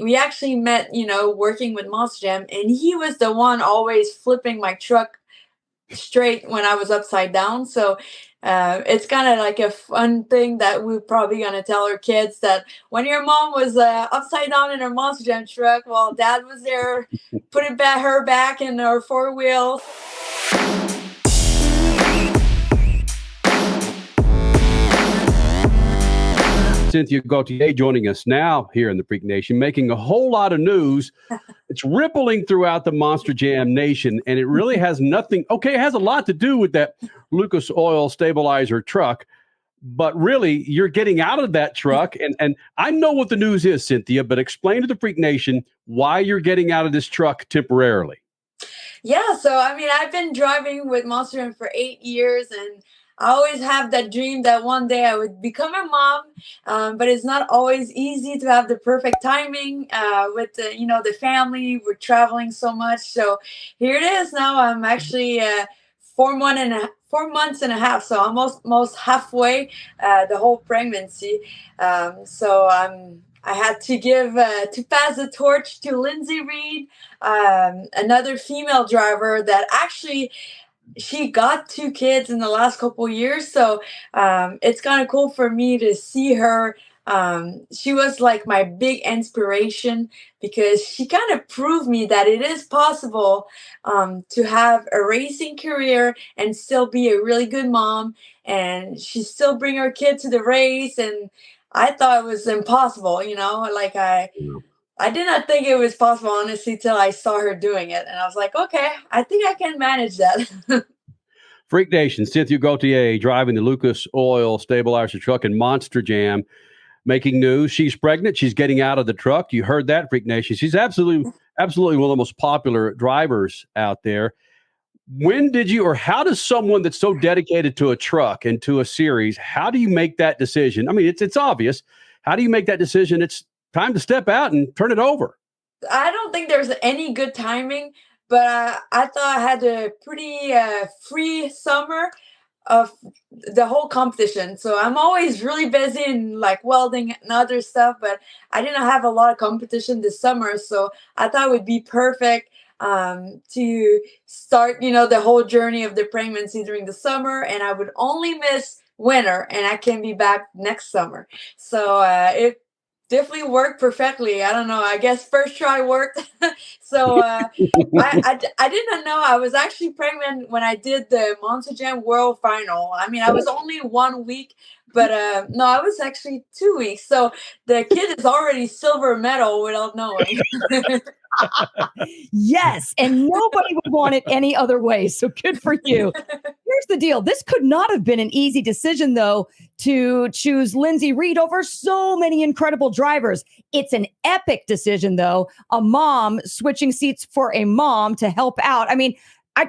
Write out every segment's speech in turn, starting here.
we actually met, working with Monster Jam, and he was the one always flipping my truck straight when I was upside down. So it's kind of like a fun thing that we're probably gonna tell our kids that when your mom was upside down in her Monster Jam truck, well, Dad was there, putting her back in her four wheel. Cynthia Gauthier joining us now here in the Freak Nation, making a whole lot of news. It's rippling throughout the Monster Jam Nation, and it really has nothing. Okay, it has a lot to do with that Lucas Oil stabilizer truck, but really, you're getting out of that truck. And I know what the news is, Cynthia, but explain to the Freak Nation why you're getting out of this truck temporarily. Yeah, so I mean, I've been driving with Monster Jam for 8 years, and I always have that dream that one day I would become a mom. But it's not always easy to have the perfect timing with the family. We're traveling so much, so here it is now. I'm actually 4 months and a half, so almost halfway the whole pregnancy. I had to give to pass the torch to Lindsay Reed, another female driver that actually she got 2 kids in the last couple years. So it's kind of cool for me to see her. She was like my big inspiration because she kind of proved me that it is possible to have a racing career and still be a really good mom, and she still bring her kid to the race. And I thought it was impossible, like I did not think it was possible, honestly, till I saw her doing it. And I was like, okay, I think I can manage that. Freak Nation, Cynthia Gauthier driving the Lucas Oil stabilizer truck in Monster Jam, making news. She's pregnant. She's getting out of the truck. You heard that, Freak Nation. She's absolutely one of the most popular drivers out there. When did you, or how does someone that's so dedicated to a truck and to a series, how do you make that decision? I mean, it's obvious. How do you make that decision? It's time to step out and turn it over. I don't think there's any good timing, but I thought I had a pretty free summer of the whole competition. So I'm always really busy in like welding and other stuff, but I didn't have a lot of competition this summer. So I thought it would be perfect to start, the whole journey of the pregnancy during the summer, and I would only miss winter, and I can be back next summer. So it definitely worked perfectly. I don't know. I guess first try worked. So I did not know I was actually pregnant when I did the Monster Jam World Final. I mean, I was only 1 week, but no, I was actually 2 weeks. So the kid is already silver medal without knowing. Yes, and nobody would want it any other way. So good for you. Here's the deal. This could not have been an easy decision, though, to choose Lindsay Reed over so many incredible drivers. It's an epic decision, though. A mom switching seats for a mom to help out. I mean,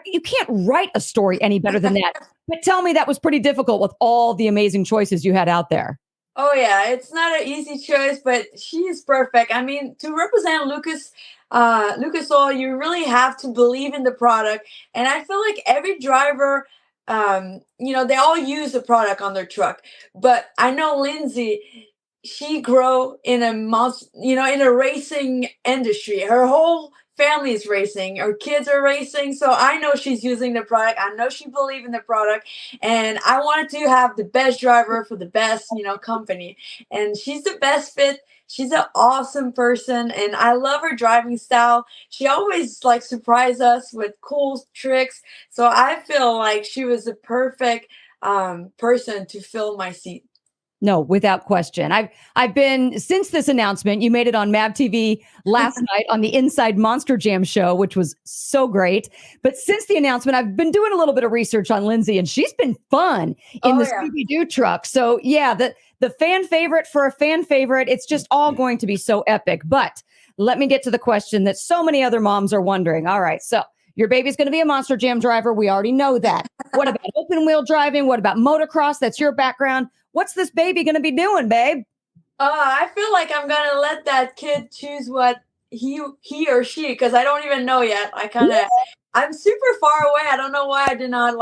you can't write a story any better than that. But tell me that was pretty difficult with all the amazing choices you had out there. Oh, yeah. It's not an easy choice, but she is perfect. I mean, to represent Lucas Oil, you really have to believe in the product. And I feel like every driver, they all use the product on their truck. But I know Lindsay, she grew in in a racing industry. Her whole family is racing. Her kids are racing. So I know she's using the product. I know she believes in the product. And I wanted to have the best driver for the best, company. And she's the best fit. She's an awesome person, and I love her driving style. She always surprise us with cool tricks. So I feel like she was the perfect person to fill my seat. No, without question. I've been, since this announcement, you made it on MAV TV last night on the Inside Monster Jam show, which was so great. But since the announcement, I've been doing a little bit of research on Lindsay, and she's been fun in the Scooby-Doo truck. So yeah, the fan favorite for a fan favorite, it's just all going to be so epic. But let me get to the question that so many other moms are wondering. All right, so your baby's going to be a Monster Jam driver. We already know that. What about open wheel driving? What about motocross? That's your background. What's this baby going to be doing, babe? I feel like I'm going to let that kid choose what he or she, because I don't even know yet. I'm super far away. I don't know why I did not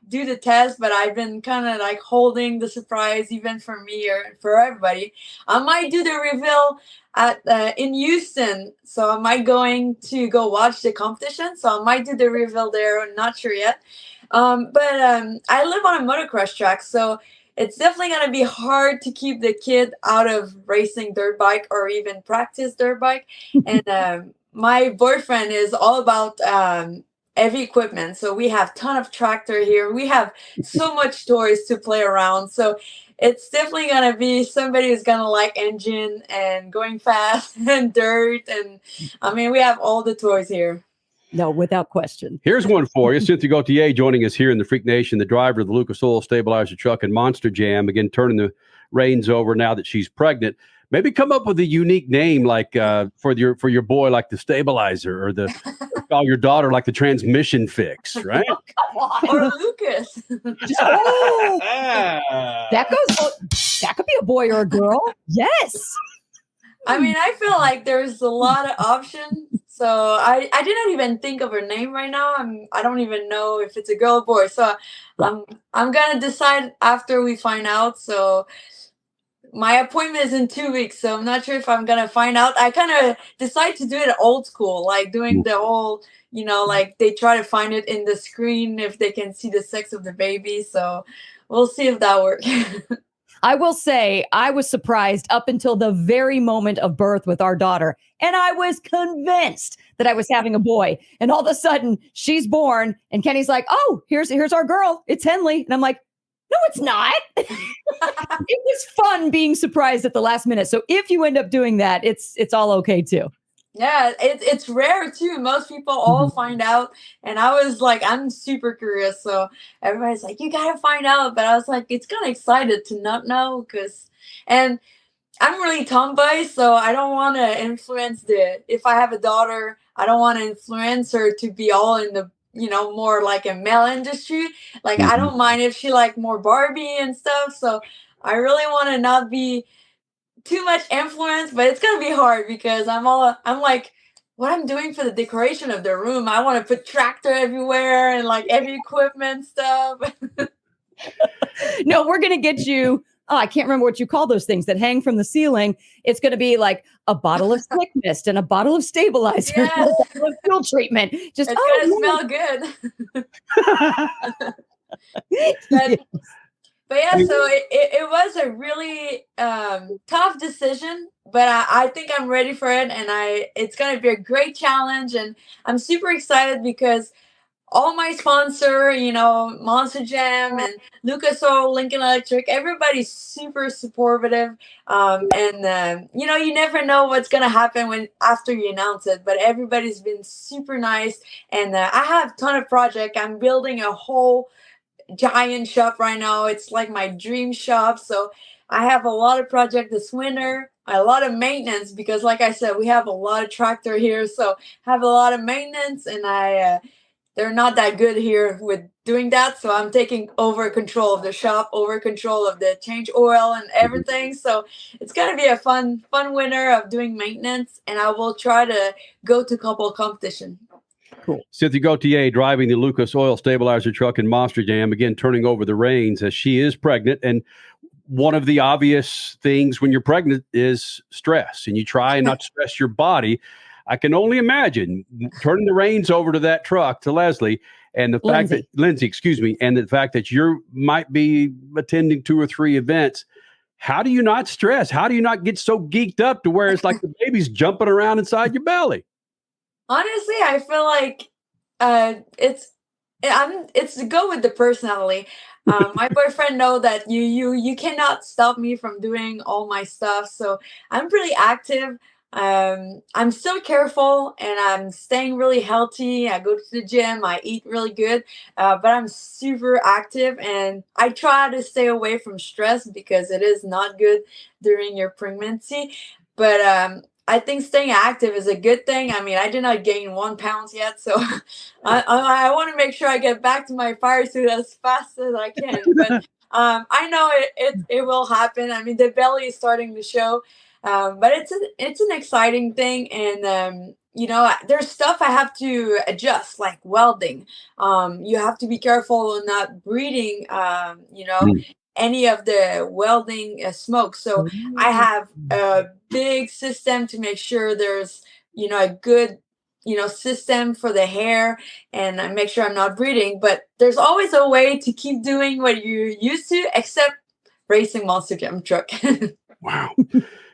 do the test, but I've been kind of like holding the surprise even for me or for everybody. I might do the reveal at in Houston, so I might going to go watch the competition. So I might do the reveal there. I'm not sure yet. But I live on a motocross track, so it's definitely going to be hard to keep the kid out of racing dirt bike or even practice dirt bike. And my boyfriend is all about heavy equipment. So we have ton of tractor here. We have so much toys to play around. So it's definitely going to be somebody who's going to like engine and going fast and dirt. And I mean, we have all the toys here. No, without question. Here's one for you. Cynthia Gauthier joining us here in the Freak Nation, the driver of the Lucas Oil Stabilizer truck and Monster Jam. Again, turning the reins over now that she's pregnant. Maybe come up with a unique name like for your boy, like the Stabilizer, or call your daughter like the Transmission Fix, right? Oh, come on. Or Lucas. That could be a boy or a girl. Yes. I mean, I feel like there's a lot of options. So I didn't even think of her name right now. I don't even know if it's a girl or boy. So I'm gonna decide after we find out. So my appointment is in 2 weeks, so I'm not sure if I'm gonna find out. I kind of decide to do it old school, like doing the whole, like they try to find it in the screen if they can see the sex of the baby. So we'll see if that works. I will say I was surprised up until the very moment of birth with our daughter. And I was convinced that I was having a boy. And all of a sudden she's born and Kenny's like, oh, here's our girl. It's Henley. And I'm like, no, it's not. It was fun being surprised at the last minute. So if you end up doing that, it's all okay too. Yeah, it's rare too. Most people all find out, and I was like, I'm super curious. So everybody's like, you gotta find out, but I was like, it's kind of excited to not know and I'm really tomboy, so I don't want to influence if I have a daughter, I don't want to influence her to be all in the more like a male industry. Like I don't mind if she like more Barbie and stuff. So I really want to not be too much influence, but it's gonna be hard because I'm like what I'm doing for the decoration of the room. I want to put tractor everywhere and like every equipment stuff. No, we're gonna get you. Oh, I can't remember what you call those things that hang from the ceiling. It's going to be like a bottle of slick mist and a bottle of stabilizer, and a bottle of fuel treatment. Just it's gonna smell good. But yeah, so it was a really tough decision, but I think I'm ready for it, and it's gonna be a great challenge, and I'm super excited because all my sponsor, Monster Jam and Lucas Oil, Lincoln Electric, everybody's super supportive. And you never know what's gonna happen after you announce it, but everybody's been super nice. And I have a ton of projects. I'm building a whole giant shop right now. It's like my dream shop. So I have a lot of projects this winter, a lot of maintenance because, like I said, we have a lot of tractor here. So I have a lot of maintenance, and they're not that good here with doing that. So I'm taking over control of the shop, over control of the change oil and everything. So it's going to be a fun winter of doing maintenance. And I will try to go to a couple of competition. Cool. Cynthia Gauthier driving the Lucas Oil Stabilizer truck and Monster Jam, again, turning over the reins as she is pregnant. And one of the obvious things when you're pregnant is stress, and you try and not stress your body. I can only imagine turning the reins over to that truck to Leslie and the fact that Lindsay, and the fact that you might be attending 2 or 3 events. How do you not stress? How do you not get so geeked up to where it's like the baby's jumping around inside your belly? Honestly, I feel like it's to go with the personality. My boyfriend know that you cannot stop me from doing all my stuff. So I'm pretty active. I'm still careful, and I'm staying really healthy. I go to the gym, I eat really good, but I'm super active, and I try to stay away from stress because it is not good during your pregnancy. But I think staying active is a good thing. I mean, I did not gain 1 pound yet, so I want to make sure I get back to my fire suit as fast as I can. But I know it will happen. I mean, the belly is starting to show. But it's an exciting thing, and there's stuff I have to adjust, like welding. You have to be careful not breathing, Mm. any of the welding smoke. So I have a big system to make sure there's a good system for the hair, and I make sure I'm not breathing. But there's always a way to keep doing what you're used to, except racing monster jam truck. Wow.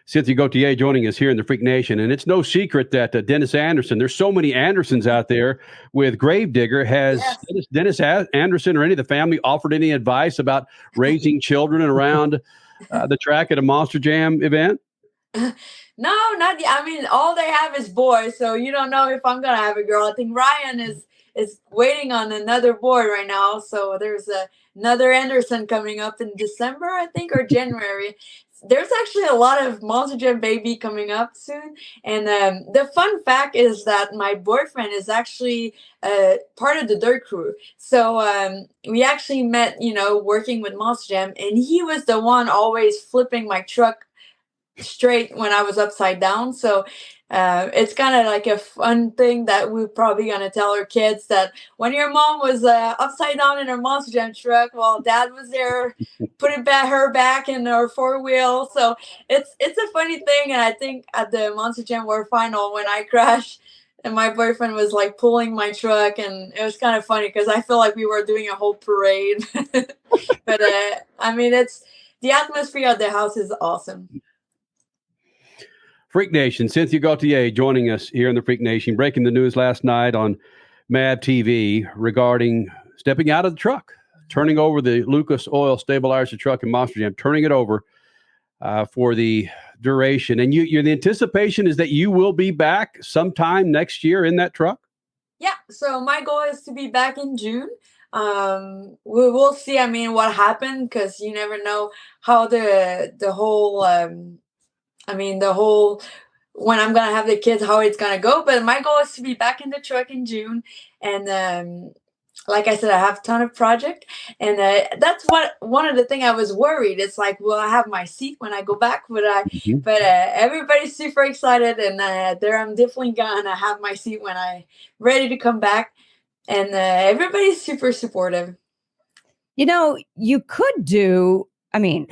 Cynthia Gauthier joining us here in the Freak Nation. And it's no secret that Dennis Anderson, there's so many Andersons out there with Gravedigger. Has Yes. Dennis Anderson or any of the family offered any advice about raising children around the track at a Monster Jam event? No, not yet. I mean, all they have is boys, so you don't know if I'm gonna have a girl. I think Ryan is waiting on another boy right now. So there's another Anderson coming up in December, I think, or January. There's actually a lot of Monster Jam baby coming up soon. And the fun fact is that my boyfriend is actually part of the dirt crew. So we actually met, working with Monster Jam, and he was the one always flipping my truck straight when I was upside down. So it's kind of like a fun thing that we're probably going to tell our kids, that when your mom was upside down in her Monster Jam truck, well, dad was there putting her back in her four-wheel. So it's a funny thing. And I think at the Monster Jam World Final, when I crashed, and my boyfriend was like pulling my truck, and it was kind of funny because I feel like we were doing a whole parade. But I mean, it's the atmosphere at the house is awesome. Freak Nation, Cynthia Gauthier joining us here in the Freak Nation, breaking the news last night on MAB TV regarding stepping out of the truck, turning over the Lucas Oil stabilizer truck and Monster Jam, turning it over for the duration. And the anticipation is that you will be back sometime next year in that truck? Yeah, so my goal is to be back in June. We will see, I mean, what happened, because you never know how the whole when I'm gonna have the kids, how it's gonna go. But my goal is to be back in the truck in June, and like I said, I have a ton of project, and that's one of the things I was worried. It's like, will I have my seat when I go back? But everybody's super excited, and I'm definitely gonna have my seat when I'm ready to come back, and everybody's super supportive. You could do. I mean,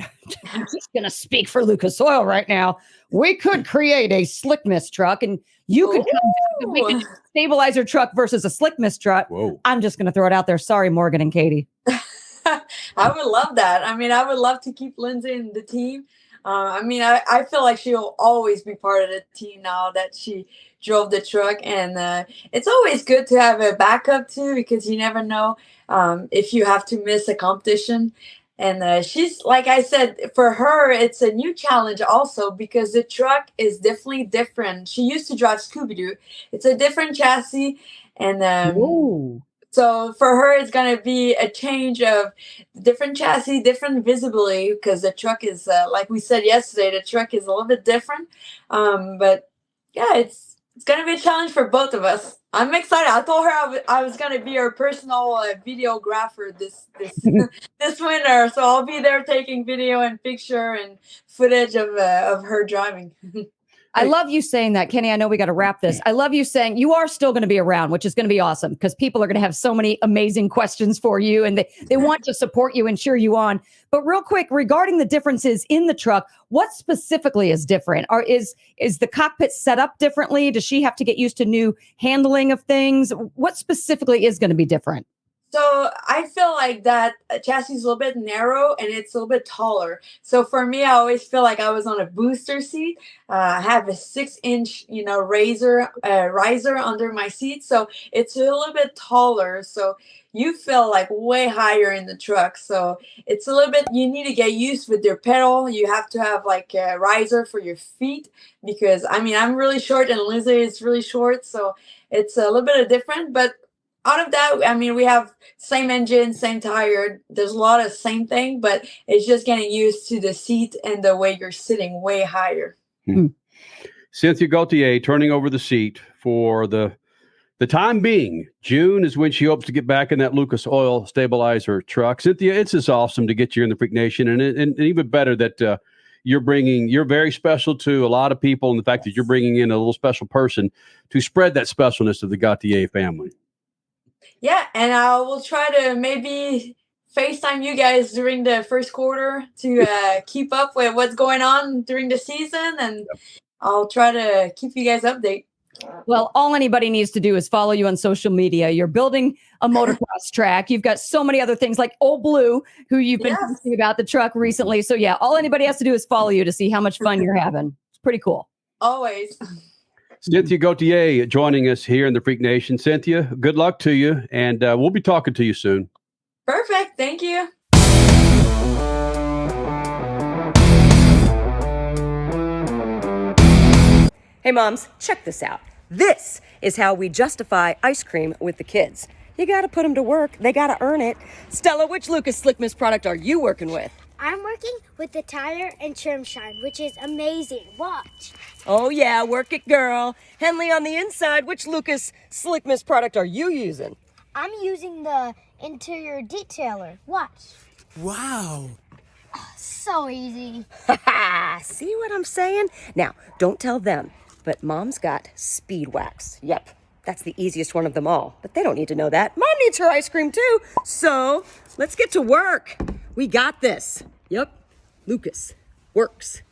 I'm just going to speak for Lucas Oil right now. We could create a slick mist truck, and you could come back and make a stabilizer truck versus a slick mist truck. Whoa. I'm just going to throw it out there. Sorry, Morgan and Katie. I would love that. I mean, I would love to keep Lindsay in the team. I feel like she'll always be part of the team now that she drove the truck. And it's always good to have a backup, too, because you never know if you have to miss a competition. And she's, like I said, for her, it's a new challenge also, because the truck is definitely different. She used to drive Scooby-Doo. It's a different chassis. And so for her, it's going to be a change of different chassis, different visibility, because the truck is, like we said yesterday, the truck is a little bit different. But yeah, it's going to be a challenge for both of us. I'm excited. I told her I was going to be her personal videographer this winter. So I'll be there taking video and picture and footage of her driving. I love you saying that, Kenny. I know we got to wrap this. I love you saying you are still going to be around, which is going to be awesome, because people are going to have so many amazing questions for you, and they want to support you and cheer you on. But real quick, regarding the differences in the truck, what specifically is different? Or is the cockpit set up differently? Does she have to get used to new handling of things? What specifically is going to be different? So I feel like that chassis is a little bit narrow and it's a little bit taller. So for me, I always feel like I was on a booster seat. I have a 6-inch, riser under my seat. So it's a little bit taller. So you feel like way higher in the truck. So it's a little bit, you need to get used with your pedal. You have to have like a riser for your feet, because I'm really short and Lindsay is really short. So it's a little bit of different, but out of that, we have same engine, same tire. There's a lot of same thing, but it's just getting used to the seat and the way you're sitting way higher. Cynthia Gauthier turning over the seat for the time being. June is when she hopes to get back in that Lucas Oil stabilizer truck. Cynthia, it's just awesome to get you in the Freak Nation, and even better that you're very special to a lot of people, and the fact that you're bringing in a little special person to spread that specialness of the Gauthier family. Yeah, and I will try to maybe FaceTime you guys during the first quarter to keep up with what's going on during the season, and I'll try to keep you guys updated. Well, all anybody needs to do is follow you on social media. You're building a motocross track. You've got so many other things like Old Blue, who you've been posting about the truck recently. So yeah, all anybody has to do is follow you to see how much fun you're having. It's pretty cool. Always. Cynthia Gauthier joining us here in the Freak Nation. Cynthia, good luck to you, and we'll be talking to you soon. Perfect. Thank you. Hey moms, check this out. This is how we justify ice cream with the kids. You gotta put them to work. They gotta earn it. Stella, which Lucas Slick Mist product are you working with? I'm working with the Tyler and Trim Shine, which is amazing. Watch. Oh yeah, work it, girl. Henley, on the inside, which Lucas Slick Mist product are you using? I'm using the interior detailer. Watch. Wow. So easy. See what I'm saying? Now, don't tell them, but Mom's got Speed Wax. Yep, that's the easiest one of them all. But they don't need to know that. Mom needs her ice cream too. So let's get to work. We got this. Yep, Lucas works.